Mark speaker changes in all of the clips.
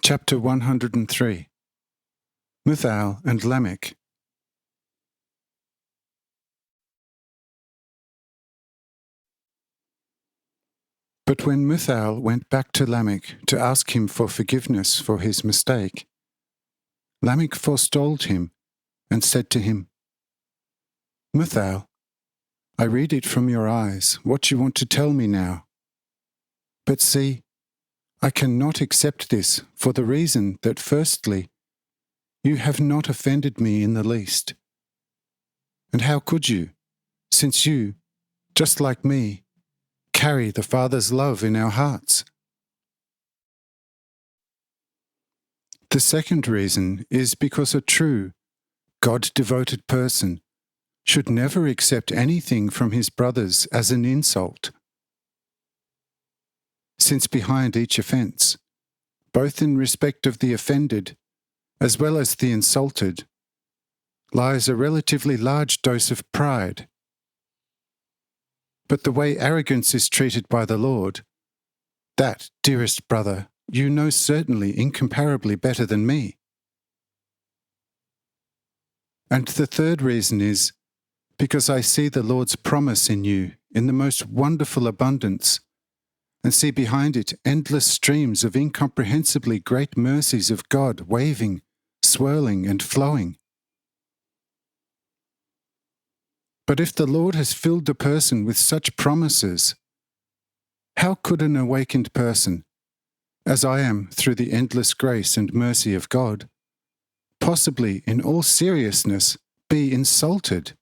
Speaker 1: Chapter 103 Muthal and Lamech. But when Muthal went back to Lamech to ask him for forgiveness for his mistake, Lamech forestalled him and said to him, "Muthal, I read it from your eyes what you want to tell me now. But see, I cannot accept this for the reason that firstly, you have not offended me in the least. And how could you, since you, just like me, carry the Father's love in our hearts? The second reason is because a true, God-devoted person should never accept anything from his brothers as an insult. Since behind each offence, both in respect of the offended as well as the insulted, lies a relatively large dose of pride. But the way arrogance is treated by the Lord, that, dearest brother, you know certainly incomparably better than me. And the third reason is because I see the Lord's promise in you in the most wonderful abundance, and see behind it endless streams of incomprehensibly great mercies of God waving, swirling, and flowing. But if the Lord has filled a person with such promises, how could an awakened person, as I am through the endless grace and mercy of God, possibly in all seriousness be insulted?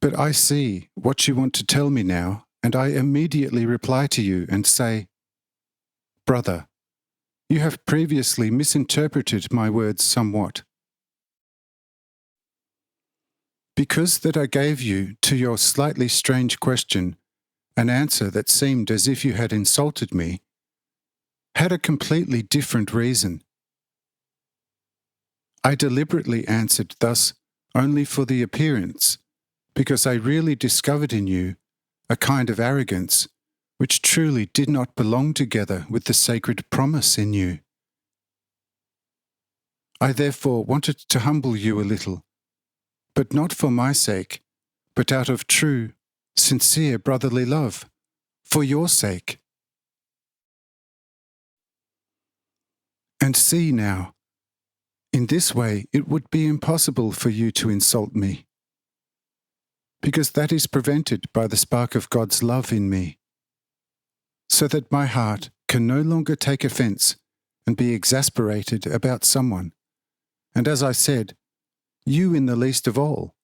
Speaker 1: But I see what you want to tell me now, and I immediately reply to you and say, "Brother, you have previously misinterpreted my words somewhat. Because that I gave you, to your slightly strange question, an answer that seemed as if you had insulted me, had a completely different reason. I deliberately answered thus only for the appearance, because I really discovered in you a kind of arrogance which truly did not belong together with the sacred promise in you. I therefore wanted to humble you a little, but not for my sake, but out of true, sincere brotherly love, for your sake. And see now, in this way it would be impossible for you to insult me, because that is prevented by the spark of God's love in me, so that my heart can no longer take offence and be exasperated about someone, and as I said, you in the least of all,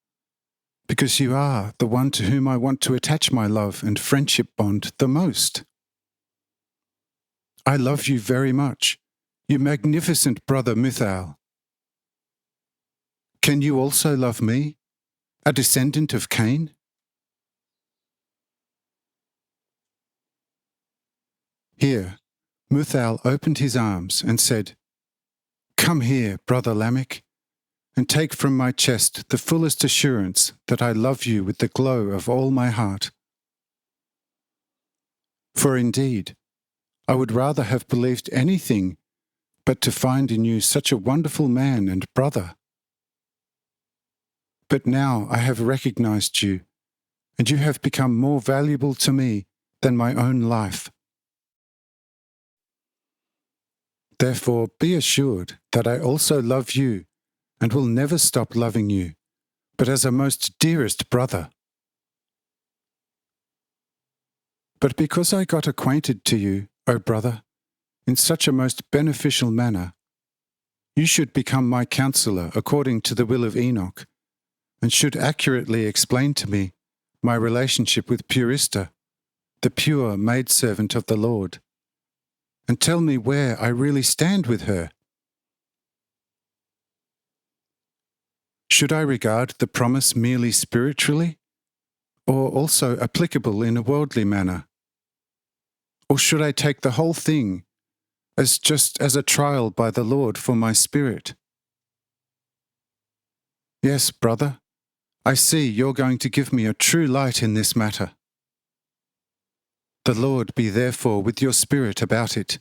Speaker 1: because you are the one to whom I want to attach my love and friendship bond the most. I love you very much, you magnificent brother Muthal. Can you also love me, a descendant of Cain?" Here, Muthal opened his arms and said, "Come here, brother Lamech, and take from my chest the fullest assurance that I love you with the glow of all my heart. For indeed, I would rather have believed anything but to find in you such a wonderful man and brother. But now I have recognized you, and you have become more valuable to me than my own life. Therefore be assured that I also love you and will never stop loving you, but as a most dearest brother. But because I got acquainted to you, O brother, in such a most beneficial manner, you should become my counselor according to the will of Hanoch, and should accurately explain to me my relationship with Purista, the pure maidservant of the Lord, and tell me where I really stand with her. Should I regard the promise merely spiritually, or also applicable in a worldly manner? Or should I take the whole thing as just as a trial by the Lord for my spirit? Yes, brother, I see you're going to give me a true light in this matter. The Lord be therefore with your spirit about it.